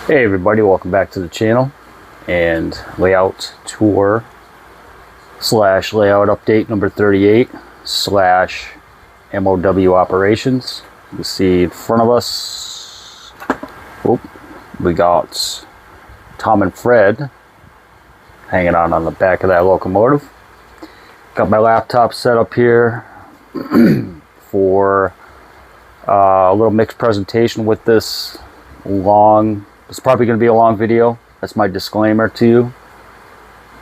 Hey everybody, welcome back to the channel and layout tour slash layout update number 38 slash MOW operations. You see in front of us, we got Tom and Fred hanging on the back of that locomotive. Got my laptop set up here for a little mixed presentation with this long. It's probably going to be a long video. That's my disclaimer to you.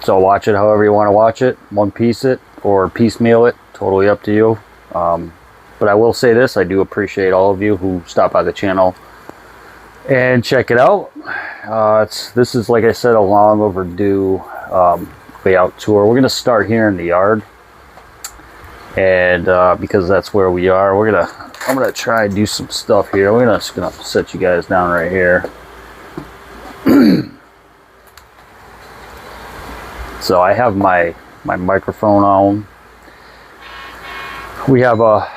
So watch it however you want to watch it. One piece it or piecemeal it. Totally up to you. But I will say this. I do appreciate all of you who stop by the channel and check it out. This is, like I said, a long overdue layout tour. We're going to start here in the yard. And because that's where we are, I'm going to try and do some stuff here. We're just going to set you guys down right here. So I have my microphone on. We have a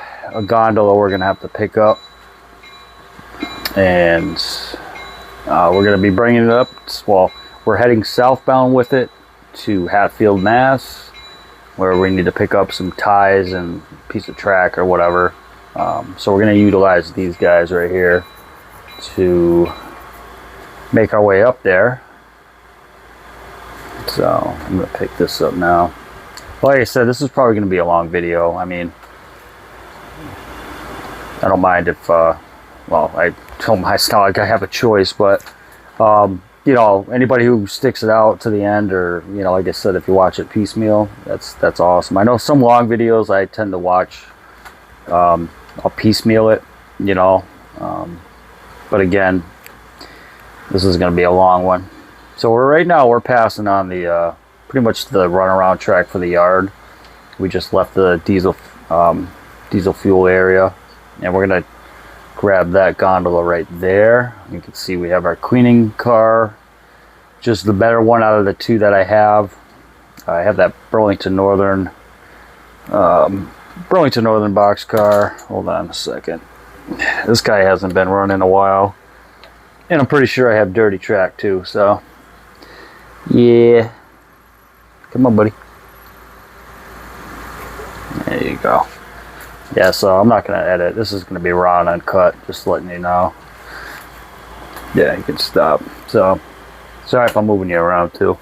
gondola we're gonna have to pick up, and we're gonna be bringing it up. Well, we're heading southbound with it to Hatfield, Mass, where we need to pick up some ties and a piece of track or whatever. So we're gonna utilize these guys right here to make our way up there. So I'm gonna pick this up now. Like I said, this is probably gonna be a long video. I mean, I don't mind if well, I told my it's not like I have a choice, but you know, anybody who sticks it out to the end, or you know, like I said, if you watch it piecemeal, that's awesome. I know some long videos I tend to watch, I'll piecemeal it, you know, but again, this is going to be a long one. So right now we're passing on the pretty much the runaround track for the yard. We just left the diesel fuel area, and we're going to grab that gondola right there. You can see we have our cleaning car, just the better one out of the two that I have. I have that Burlington Northern box car. Hold on a second. This guy hasn't been run in a while. And I'm pretty sure I have dirty track too, so yeah. Come on, buddy. There you go. Yeah, so I'm not going to edit. This is going to be raw and uncut, just letting you know. Yeah, you can stop. So, sorry if I'm moving you around too.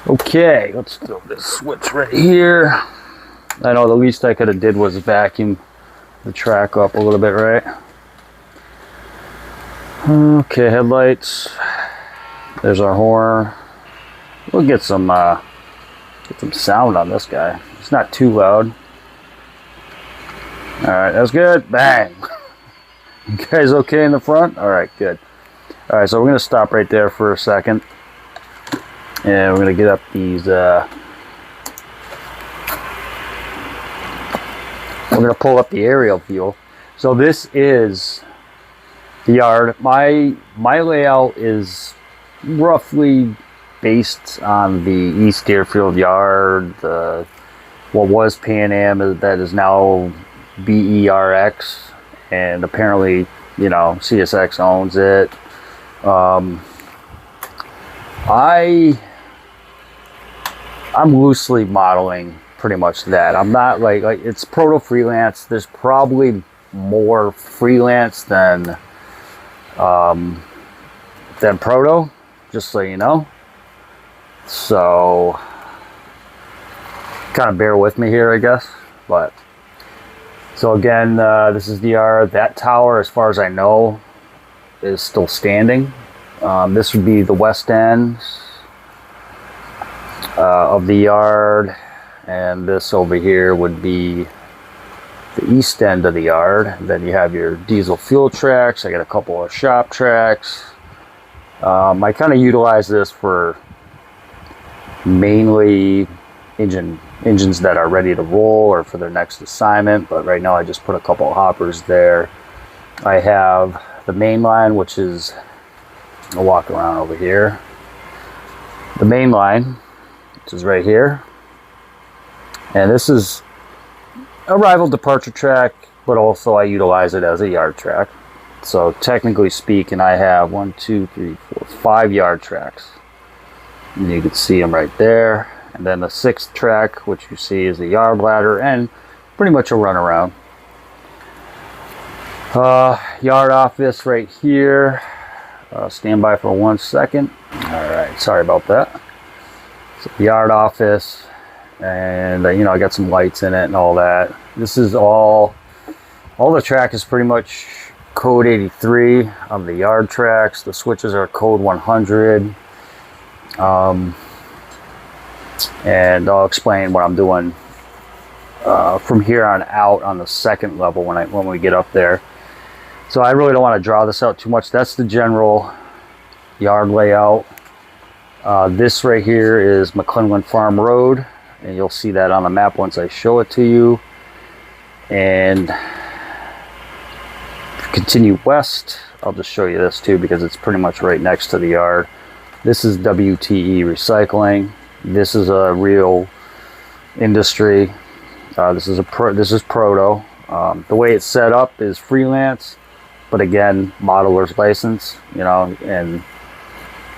Okay, let's throw this switch right here. I know the least I could have did was vacuum the track up a little bit, right? Okay, headlights. There's our horn. We'll get some sound on this guy. It's not too loud. Alright, that's good. Bang! You guys okay in the front? Alright, good. Alright, so we're going to stop right there for a second. And we're going to get up these... we're going to pull up the aerial view. So this is the yard. My layout is roughly based on the East Deerfield yard, what was Pan Am that is now BERX, and apparently, you know, CSX owns it. I'm loosely modeling pretty much that. I'm not like it's proto freelance. There's probably more freelance than proto, just so you know. So kind of bear with me here, I guess. But so again, this is the yard. That tower, as far as I know, is still standing. This would be the west end of the yard, and this over here would be the east end of the yard. Then you have your diesel fuel tracks. I got a couple of shop tracks. I kind of utilize this for mainly engines that are ready to roll or for their next assignment, but right now I just put a couple of hoppers there. I have the main line, which is, I'll walk around over here. The main line, which is right here, and this is arrival departure track, but also I utilize it as a yard track. So technically speaking, I have 1, 2, 3, 4, 5 yard tracks. And you can see them right there. And then the 6th track, which you see is the yard ladder and pretty much a runaround. Yard office right here. Stand by for 1 second. Alright, sorry about that. So yard office, and you know, I got some lights in it and all that. This is all the track is pretty much code 83 of the yard tracks. The switches are code 100. And I'll explain what I'm doing from here on out on the 2nd level when we get up there. So I really don't want to draw this out too much. That's the general yard layout. This right here is McClellan Farm Road, and you'll see that on the map once I show it to you. And if you continue west, I'll just show you this too because it's pretty much right next to the yard. This is WTE Recycling. This is a real industry. This is Proto. The way it's set up is freelance, but again, modeler's license. You know, and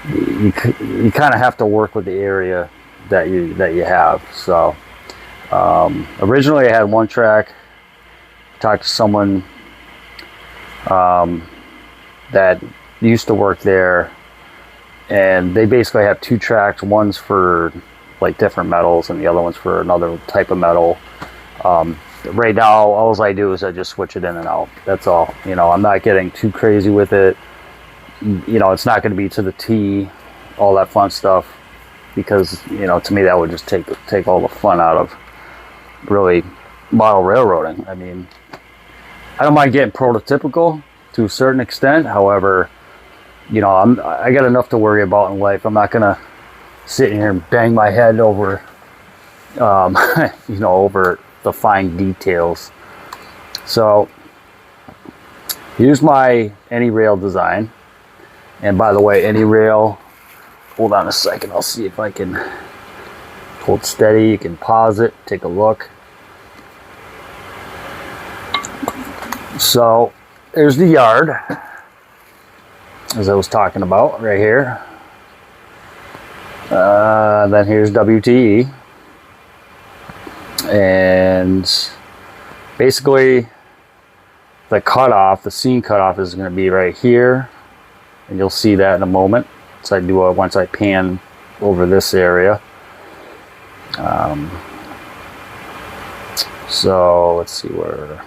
you kind of have to work with the area that you have. So originally I had 1 track. Talked to someone that used to work there, and they basically have 2 tracks. One's for like different metals and the other one's for another type of metal. Right now all I do is I just switch it in and out. That's all. You know, I'm not getting too crazy with it. You know, it's not going to be to the T, all that fun stuff, because, you know, to me that would just take all the fun out of really model railroading. I mean, I don't mind getting prototypical to a certain extent. However, you know, I got enough to worry about in life. I'm not gonna sit here and bang my head over you know, over the fine details. So here's my AnyRail design. And by the way, AnyRail, hold on a second, I'll see if I can hold steady. You can pause it, take a look. So there's the yard, as I was talking about right here. Then here's WTE, and basically the cutoff, the scene cutoff, is going to be right here, and you'll see that in a moment. So once I pan over this area. So let's see where.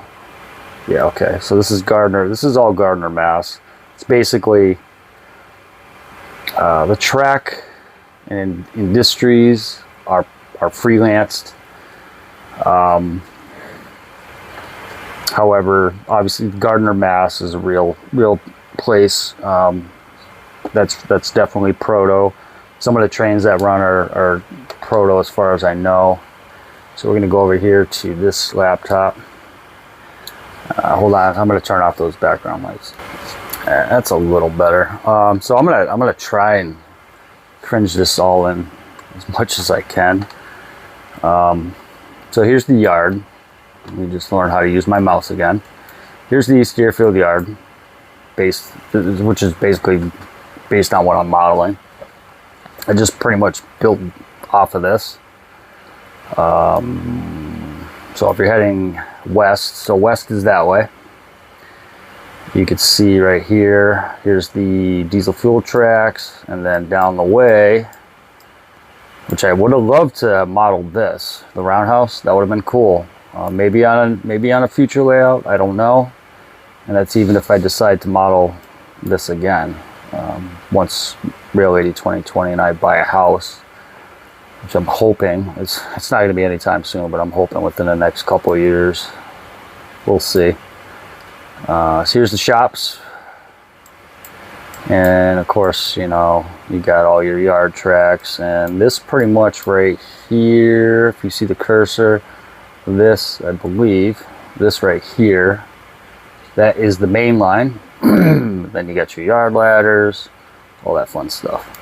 Yeah, okay. So this is Gardner. This is all Gardner, Mass. It's basically the track and industries are freelanced. However, obviously Gardner, Mass is a real place. That's definitely Proto. Some of the trains that run are Proto as far as I know. So we're going to go over here to this laptop. Hold on, I'm going to turn off those background lights. That's a little better. So I'm gonna try and cringe this all in as much as I can. So here's the yard. Let me just learn how to use my mouse again. Here's the East Deerfield yard, which is basically based on what I'm modeling. I just pretty much built off of this. So if you're heading west, so west is that way. You can see right here, here's the diesel fuel tracks, and then down the way, which I would have loved to have modeled this, the roundhouse. That would have been cool. Maybe on a future layout, I don't know. And that's even if I decide to model this again. Once Rail 80 2020 and I buy a house, which I'm hoping, it's not going to be anytime soon, but I'm hoping within the next couple of years. We'll see. So here's the shops. And of course, you know, you got all your yard tracks, and this pretty much right here, if you see the cursor, this, I believe, this right here, that is the main line. Then you got your yard ladders, all that fun stuff.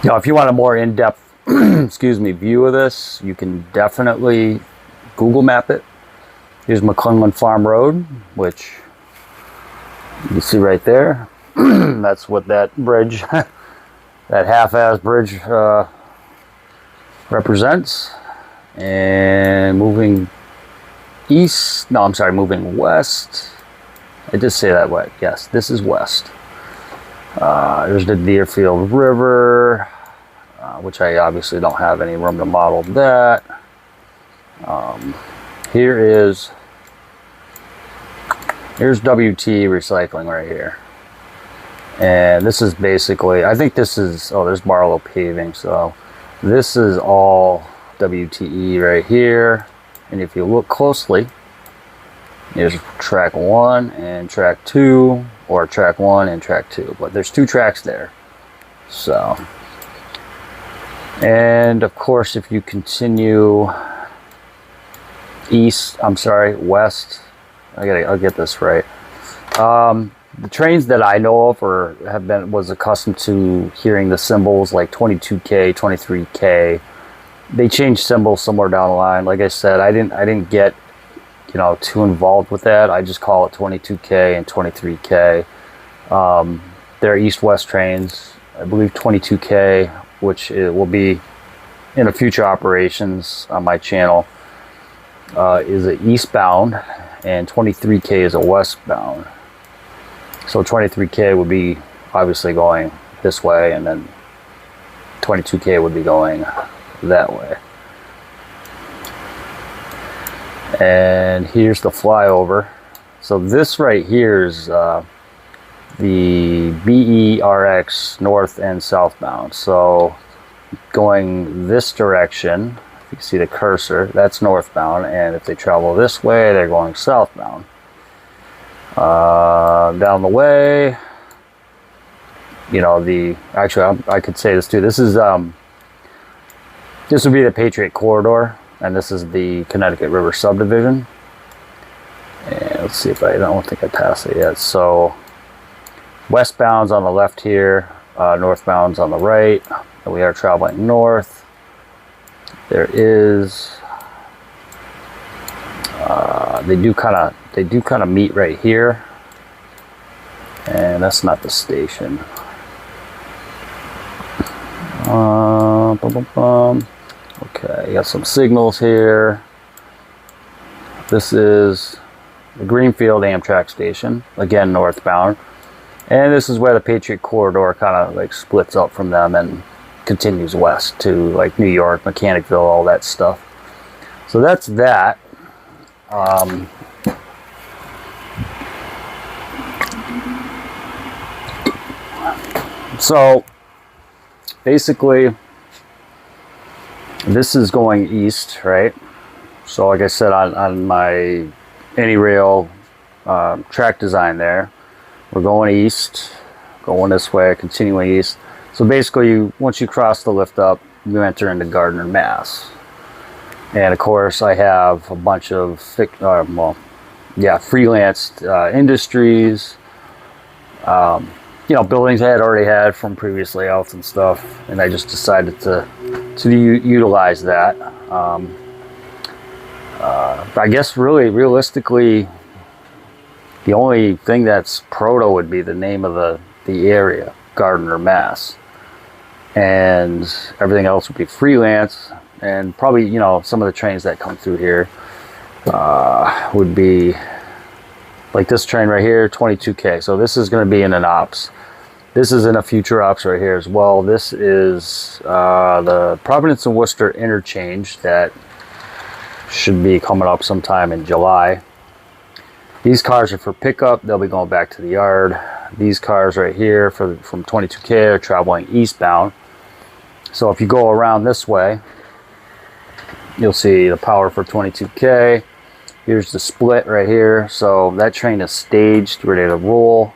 Now, if you want a more in-depth, excuse me, view of this, you can definitely Google map it. Here's McClellan Farm Road, which You can see right there, that's what that bridge, that half-ass bridge represents. And moving east, no, I'm sorry, moving west. I did say that way. Yes, this is west. There's the Deerfield River, which I obviously don't have any room to model that. Here's WT Recycling right here. And this is basically, I think this is, oh, there's Barlow Paving. So this is all WTE right here. And if you look closely, there's track 1 and track 2, or track 1 and track 2, but there's 2 tracks there. So, and of course, if you continue west, I'll get this right. The trains that I know of or was accustomed to hearing the symbols like 22K, 23K. They changed symbols somewhere down the line. Like I said, I didn't get, too involved with that. I just call it 22K and 23K. They're east-west trains. I believe 22K, which it will be in the future operations on my channel, is an eastbound, and 23K is a westbound. So 23K would be obviously going this way, and then 22K would be going that way. And here's the flyover. So this right here is the BERX north and southbound. So going this direction, if you can see the cursor, that's northbound, and if they travel this way, they're going southbound. Down the way, actually I could say this too. This would be the Patriot Corridor, and this is the Connecticut River Subdivision. And let's see if I don't think I passed it yet. So westbound's on the left here, northbound's on the right, and we are traveling north. There is they do kind of meet right here, and that's not the station. Okay, you got some signals here. This is the Greenfield Amtrak station, again northbound, and this is where the Patriot Corridor kind of like splits up from them and continues west to like New York, Mechanicville, all that stuff. So that's that. So basically this is going east, right? So like I said, on my AnyRail track design there, we're going east, going this way, continuing east. So basically, once you cross the lift up, you enter into Gardner, Mass. And of course, I have a bunch of freelance industries, buildings I had already had from previous layouts and stuff, and I just decided to utilize that. I guess realistically, the only thing that's proto would be the name of the area, Gardner, Mass. And everything else would be freelance, and probably, some of the trains that come through here would be like this train right here, 22K. So this is going to be in an ops. This is in a future ops right here as well. This is the Providence and Worcester interchange that should be coming up sometime in July. These cars are for pickup. They'll be going back to the yard. These cars right here from 22K are traveling eastbound. So if you go around this way, you'll see the power for 22K. Here's the split right here. So that train is staged, ready to roll.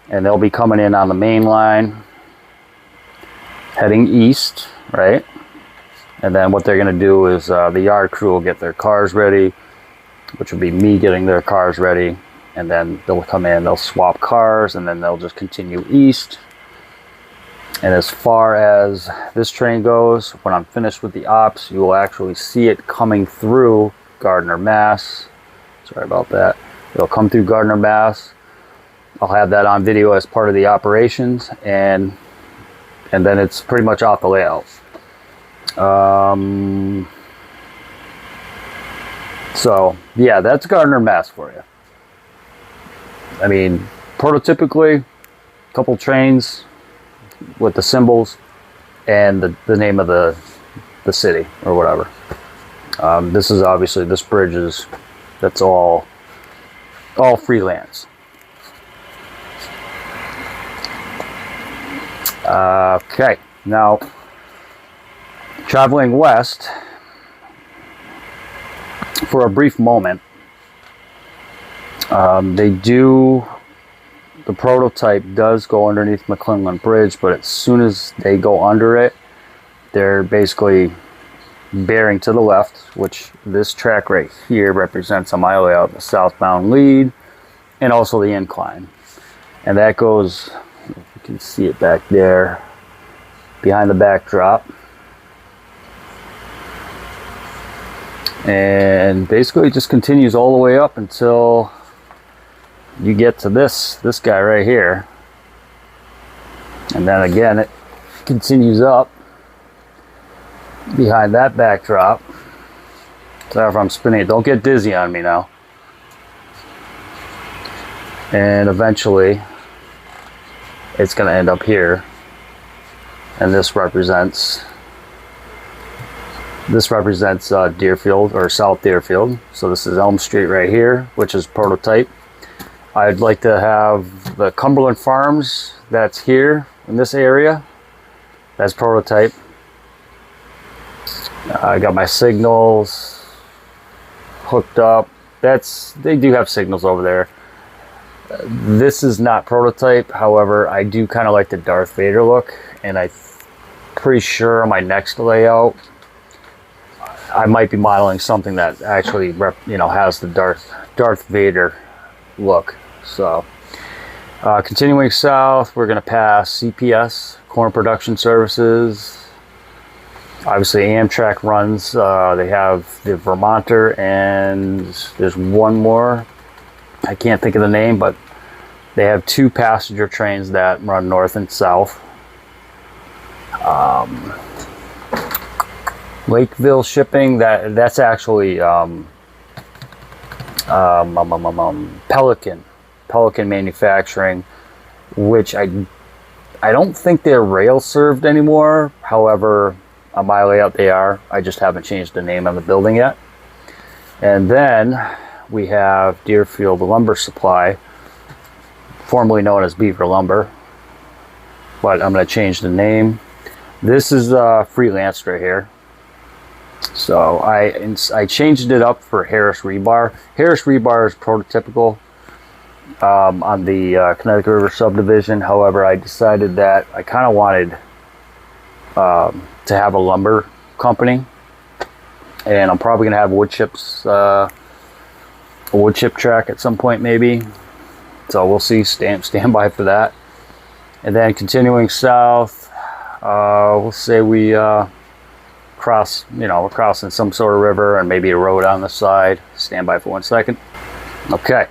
And they'll be coming in on the main line, heading east, right? And then what they're going to do is the yard crew will get their cars ready, which will be me getting their cars ready. And then they'll come in, they'll swap cars, and then they'll just continue east. And as far as this train goes, when I'm finished with the ops, you will actually see it coming through Gardner, Mass. Sorry about that. It'll come through Gardner, Mass. I'll have that on video as part of the operations, and then it's pretty much off the layout. So yeah, that's Gardner, Mass for you. I mean, prototypically, a couple trains with the symbols and the name of the city or whatever. This is obviously, this bridge is, that's all freelance. Okay, now traveling west for a brief moment. The prototype does go underneath McClellan Bridge, but as soon as they go under it, they're basically bearing to the left, which this track right here represents on my layout, the southbound lead, and also the incline. And that goes, you can see it back there, behind the backdrop. And basically it just continues all the way up until you get to this guy right here, and then again it continues up behind that backdrop. Sorry if I'm spinning it, don't get dizzy on me now. And eventually it's going to end up here, and this represents Deerfield, or South Deerfield. So this is Elm Street right here, which is prototype. I'd like to have the Cumberland Farms that's here in this area. That's prototype. I got my signals hooked up. They do have signals over there. This is not prototype. However, I do kind of like the Darth Vader look, and I'm pretty sure on my next layout I might be modeling something that actually has the Darth Vader look. So continuing south, we're going to pass CPS, Corn Production Services. Obviously Amtrak runs, they have the Vermonter, and there's one more, I can't think of the name, but they have 2 passenger trains that run north and south. Lakeville Shipping, that's actually Pelican Manufacturing, which I don't think they're rail served anymore. However, on my layout they are. I just haven't changed the name on the building yet. And then we have Deerfield Lumber Supply, formerly known as Beaver Lumber, but I'm going to change the name. This is freelance right here. So I changed it up for Harris Rebar. Harris Rebar is prototypical on the Connecticut River subdivision. However, I decided that I kind of wanted to have a lumber company, and I'm probably gonna have wood chips, a wood chip track at some point maybe. So we'll see. Stand by for that. And then continuing south, we'll say we cross, we're crossing some sort of river and maybe a road on the side. Stand by for 1 second. Okay.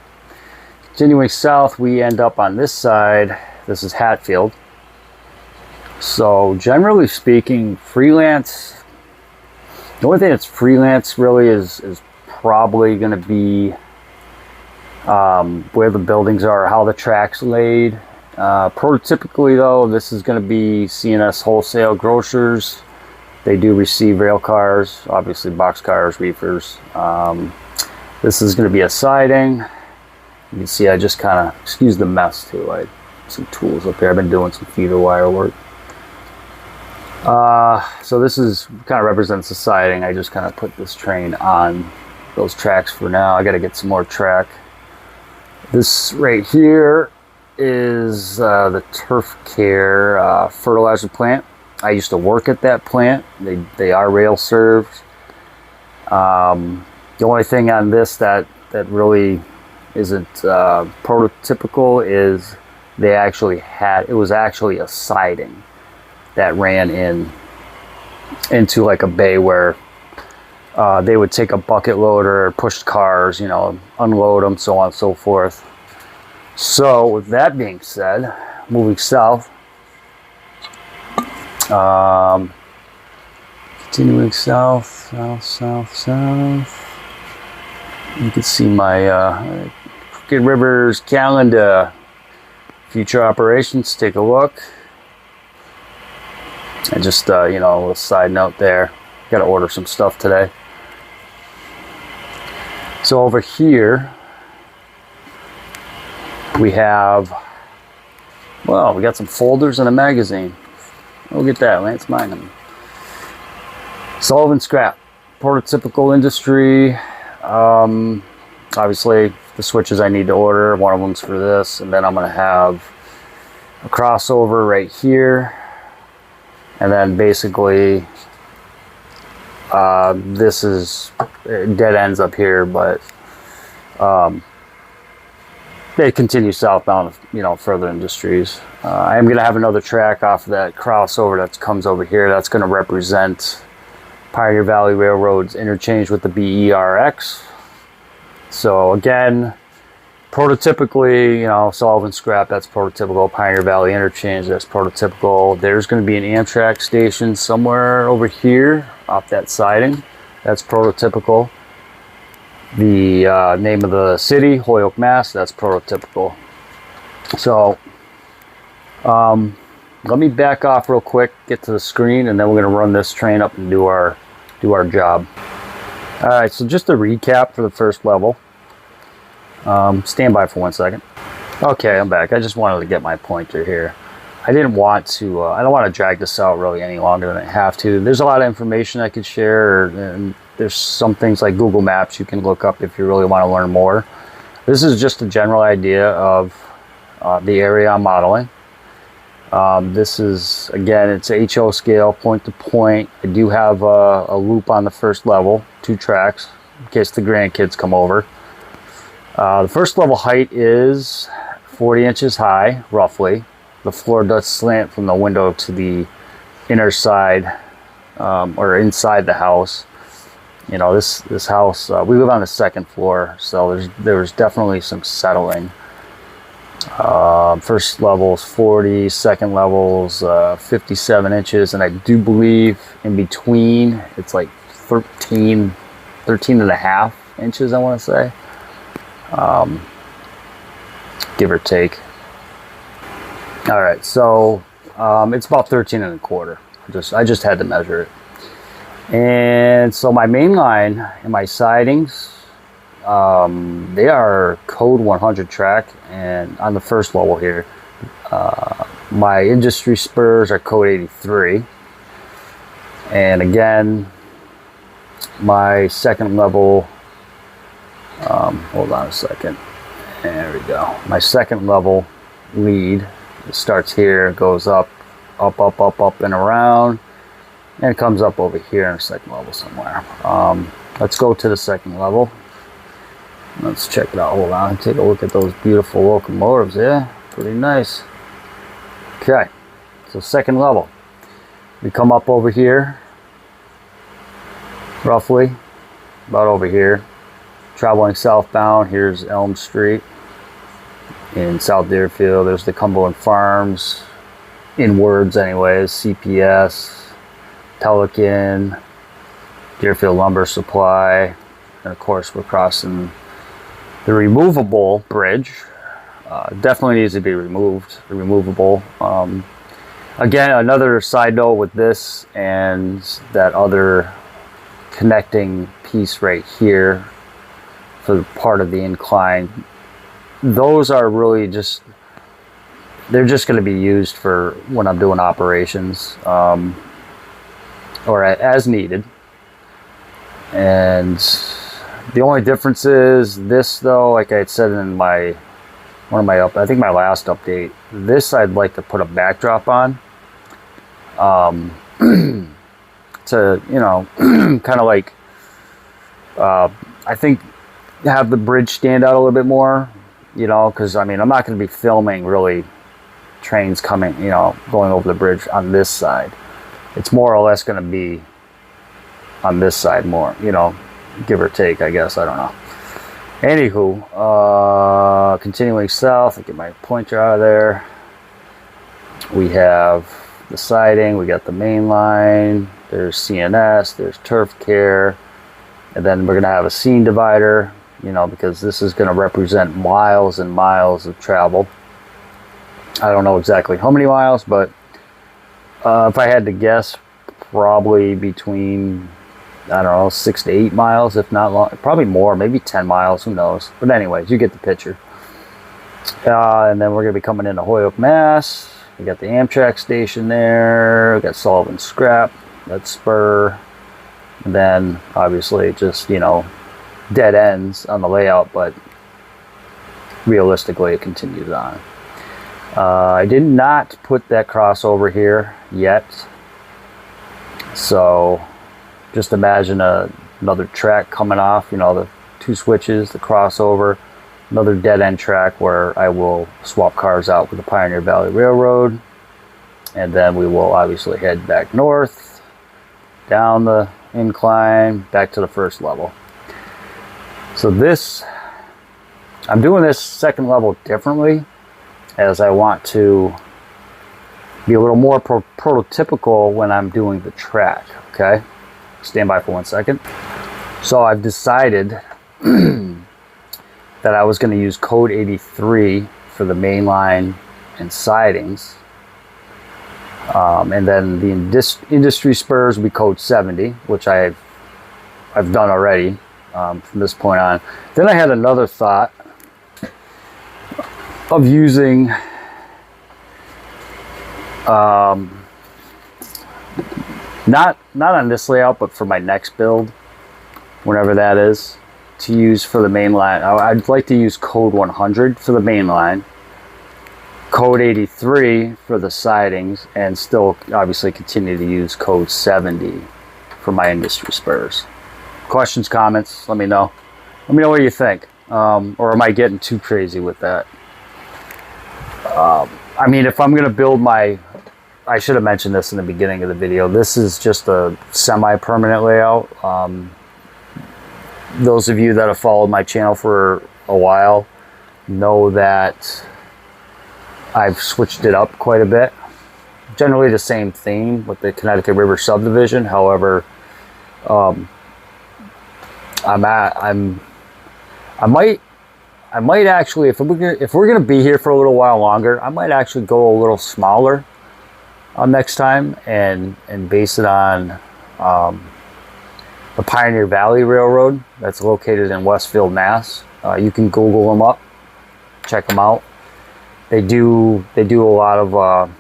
Continuing south, we end up on this side. This is Hatfield. So generally speaking, freelance, the only thing that's freelance really is probably going to be where the buildings are, how the track's laid. Prototypically though, this is going to be CNS Wholesale Grocers. They do receive rail cars, obviously box cars, reefers. This is going to be a siding. You can see I just kind of, excuse the mess too, I had some tools up there. I've been doing some feeder wire work. So this is kind of represents the siding. I just kind of put this train on those tracks for now. I got to get some more track. This right here is the Turf Care fertilizer plant. I used to work at that plant. They are rail served. The only thing on this that really isn't prototypical is it was actually a siding that ran into like a bay where they would take a bucket loader, push cars, unload them, so on and so forth. So with that being said, moving south, continuing south, south. You can see my Crooked Rivers calendar, future operations. Take a look. And just a little side note there. Got to order some stuff today. So over here we have, well, we got some folders and a magazine. Look at that, Lance Mingham. Sullivan Scrap, prototypical industry. Obviously the switches I need to order, one of them's for this, and then I'm going to have a crossover right here, and then basically this is dead ends up here, but they continue southbound, further industries. I am going to have another track off of that crossover that comes over here. That's going to represent Pioneer Valley Railroad's interchange with the BERX. So again, prototypically, Sullivan Scrap, that's prototypical. Pioneer Valley Interchange, that's prototypical. There's going to be an Amtrak station somewhere over here off that siding. That's prototypical. The name of the city, Holyoke, Mass, that's prototypical. So let me back off real quick, get to the screen, and then we're going to run this train up and do our job. All right, so just a recap for the first level. Stand by for 1 second. Okay, I'm back. I just wanted to get my pointer here. I didn't want to, I don't want to drag this out really any longer than I have to. There's a lot of information I could share, and there's some things like Google Maps you can look up if you really want to learn more. This is just a general idea of the area I'm modeling. This is, again, it's HO scale, point to point. I do have a loop on the first level, 2 tracks, in case the grandkids come over. The first level height is 40 inches high, roughly. The floor does slant from the window to the inner side, or inside the house. This house, we live on the 2nd floor, so there's definitely some settling. First level's 40, second level's 57 inches, and I do believe in between it's like 13 and a half inches, I want to say, give or take. All right, so it's about 13 and a quarter. I just had to measure it. And so my main line and my sidings, they are code 100 track, and on the first level here, my industry spurs are code 83. And again, my second level, hold on a second, there we go. My second level lead, it starts here, goes up and around, and it comes up over here in the second level somewhere. Let's go to the second level. Let's check it out. Hold on, take a look at those beautiful locomotives there. Pretty nice. Okay, so second level. We come up over here, roughly, about over here. Traveling southbound, here's Elm Street in South Deerfield. There's the Cumberland Farms, inwards anyways, CPS, Pelican, Deerfield Lumber Supply, and of course we're crossing the removable bridge. Definitely needs to be removed, removable. Again, another side note with this and that other connecting piece right here for part of the incline, those are really just, they're just going to be used for when I'm doing operations, or as needed. And the only difference is this, though, like I had said in my I think my last update, this I'd like to put a backdrop on, to, kind of like, I think have the bridge stand out a little bit more, because I mean, I'm not going to be filming really trains coming, going over the bridge on this side. It's more or less going to be on this side more, give or take, I guess. I don't know. Anywho, continuing south, I get my pointer out of there. We have the siding, we got the main line, there's CNS, there's turf care, and then we're going to have a scene divider, you know, because this is going to represent miles and miles of travel. I don't know exactly how many miles, but if I had to guess, probably between, I don't know, 6 to 8 miles, if not long, probably more, maybe 10 miles, who knows. But anyways, you get the picture. And then we're going to be coming into Holyoke, Mass. We got the Amtrak station there. We got Sullivan Scrap, that spur. And then obviously just, you know, dead ends on the layout, but realistically it continues on. I did not put that crossover here yet. So just imagine another track coming off, you know, the 2 switches, the crossover, another dead end track where I will swap cars out with the Pioneer Valley Railroad. And then we will obviously head back north, down the incline, back to the first level. So this, I'm doing this second level differently, as I want to be a little more prototypical when I'm doing the track, okay? Stand by for 1 second. So I've decided that I was going to use code 83 for the main line and sidings. And then the industry spurs will be code 70, which I've done already from this point on. Then I had another thought of using not on this layout, but for my next build, whenever that is, to use for the main line. I'd like to use code 100 for the main line, code 83 for the sidings, and still obviously continue to use code 70 for my industry spurs. Questions, comments, let me know. Let me know what you think. Or am I getting too crazy with that? I mean, if I'm going to build my, I should have mentioned this in the beginning of the video, this is just a semi-permanent layout. Those of you that have followed my channel for a while know that I've switched it up quite a bit. Generally the same theme with the Connecticut River subdivision. However, I might actually, if we're gonna be here for a little while longer, I might actually go a little smaller next time and base it on the Pioneer Valley Railroad that's located in Westfield, Mass. You can Google them up, check them out. They do a lot of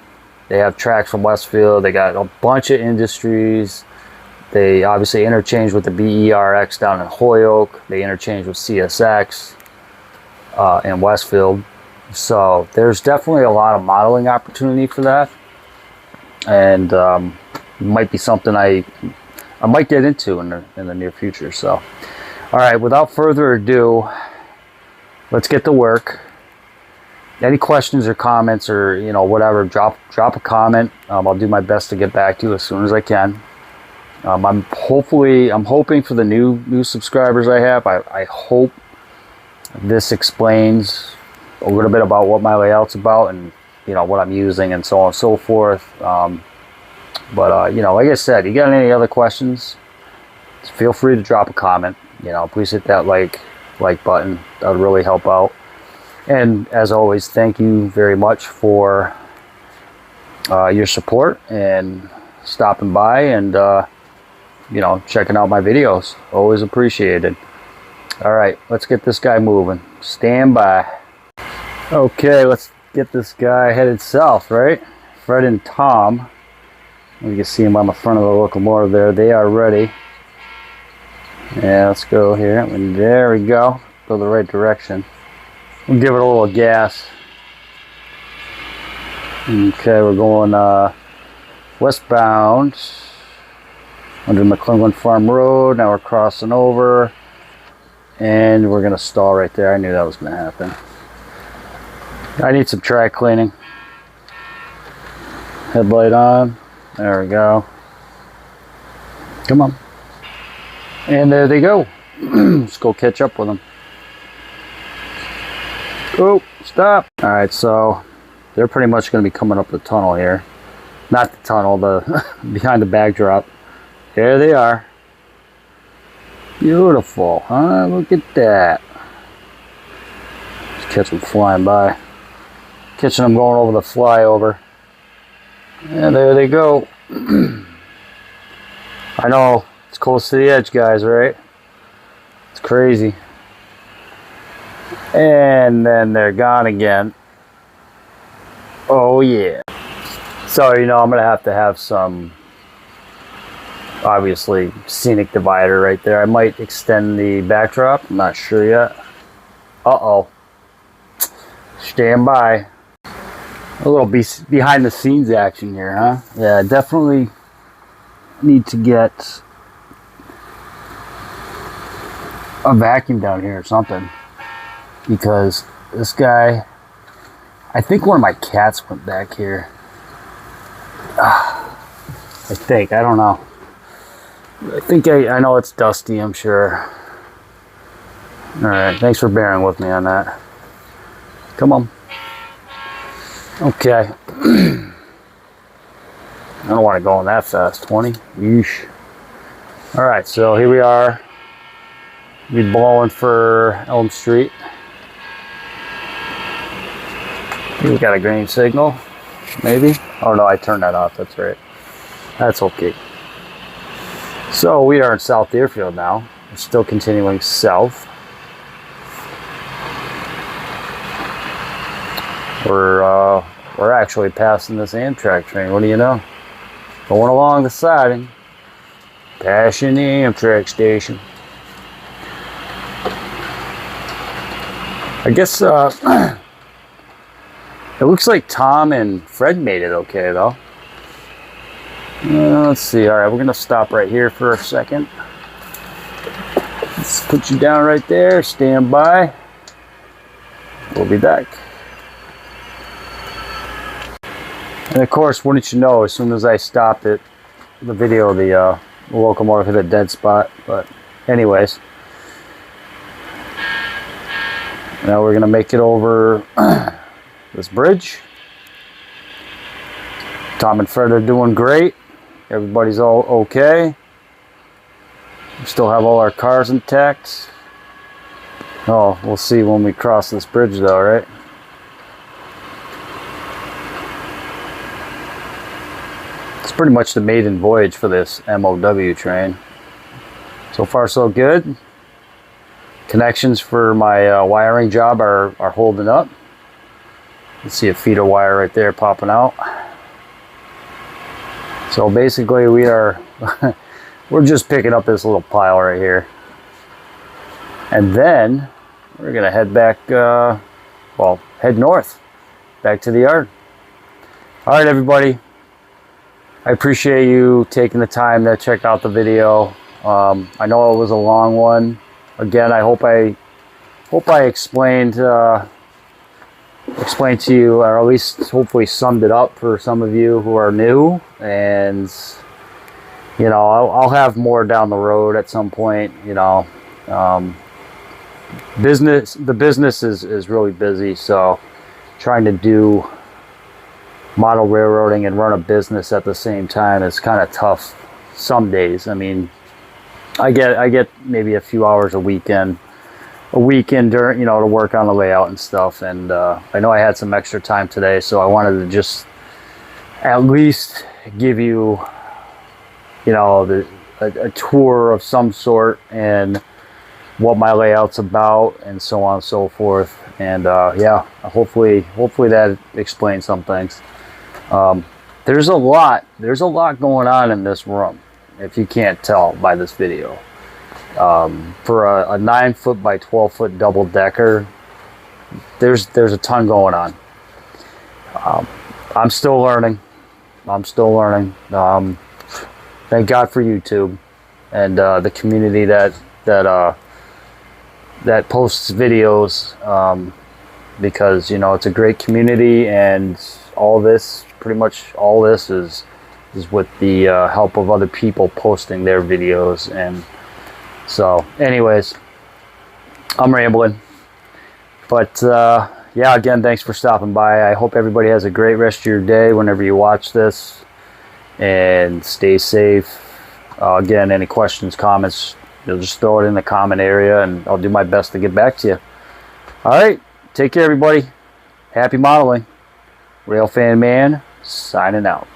they have tracks from Westfield. They got a bunch of industries. They obviously interchange with the BERX down in Holyoke. They interchange with CSX in Westfield. So there's definitely a lot of modeling opportunity for that, and might be something I might get into in the near future. So, all right, without further ado, let's get to work. Any questions or comments, or you know, whatever, drop a comment. I'll do my best to get back to you as soon as I can. I'm hoping for the new subscribers I have. I hope this explains a little bit about what my layout's about, and you know, what I'm using, and so on and so forth. But you know, like I said, you got any other questions, feel free to drop a comment. You know, please hit that like button. That would really help out. And as always, thank you very much for your support and stopping by and you know, checking out my videos. Always appreciated. All right, let's get this guy moving. Stand by. Okay, let's get this guy headed south, right? Fred and Tom. You can see them on the front of the locomotive there. They are ready. Yeah, let's go here. And there we go. Go the right direction. We'll give it a little gas. Okay, we're going westbound under McClellan Farm Road. Now we're crossing over, and we're gonna stall right there. I knew that was gonna happen. I need some track cleaning. Headlight on. There we go. Come on. And there they go. Let's go catch up with them. Oh, stop. All right, so they're pretty much going to be coming up the tunnel here. Not the tunnel, the behind the backdrop. There they are. Beautiful, huh? Look at that. Just catch them flying by. Catching them going over the flyover. And there they go. I know, it's close to the edge, guys, right? It's crazy. And then they're gone again. Oh yeah. So, you know, I'm gonna have to have some, obviously, scenic divider right there. I might extend the backdrop. I'm not sure yet. Uh-oh. Stand by. A little behind the scenes action here, huh? Yeah, definitely need to get a vacuum down here or something, because this guy, I think one of my cats went back here. I think, I don't know. I think I know it's dusty, I'm sure. Alright, thanks for bearing with me on that. Come on. Okay. I don't want to go on that fast. 20? Yeesh. Alright, so here we are. We're blowing for Elm Street. We got a green signal. Maybe? Oh no, I turned that off. That's right. That's okay. So we are in South Deerfield now. We're still continuing south. We're actually passing this Amtrak train. What do you know? Going along the siding. Passing the Amtrak station. I guess it looks like Tom and Fred made it okay though. Let's see. All right, we're gonna stop right here for a second. Let's put you down right there. Stand by. We'll be back. And of course, wouldn't you know, as soon as I stopped it, the video, the locomotive hit a dead spot. But anyways, now we're gonna make it over this bridge. Tom and Fred are doing great. Everybody's all okay. We still have all our cars intact. Oh, we'll see when we cross this bridge though, right? It's pretty much the maiden voyage for this MOW train. So far so good. Connections for my wiring job are holding up. You see a feeder wire right there popping out. So basically we are we're just picking up this little pile right here, and then we're gonna head back well, head north back to the yard. All right, everybody, I appreciate you taking the time to check out the video. I know it was a long one. Again, I hope I explained to you, or at least hopefully summed it up for some of you who are new. And you know, I'll have more down the road at some point. You know, the business is really busy, so trying to do model railroading and run a business at the same time is kind of tough some days. I mean, I get maybe a few hours a weekend during, you know, to work on the layout and stuff. And I know I had some extra time today, so I wanted to just at least give you, you know, a tour of some sort and what my layout's about and so on and so forth. And yeah, hopefully that explains some things. There's a lot going on in this room, if you can't tell by this video. For a 9-foot by 12-foot double decker, there's a ton going on. I'm still learning. Thank God for YouTube and the community that posts videos, because, you know, it's a great community, and pretty much all this is with the help of other people posting their videos. And so anyways, I'm rambling, but yeah, again, thanks for stopping by. I hope everybody has a great rest of your day whenever you watch this, and stay safe. Again, any questions, comments, you'll just throw it in the comment area, and I'll do my best to get back to you. All right, take care, everybody. Happy modeling. Railfan Man signing out.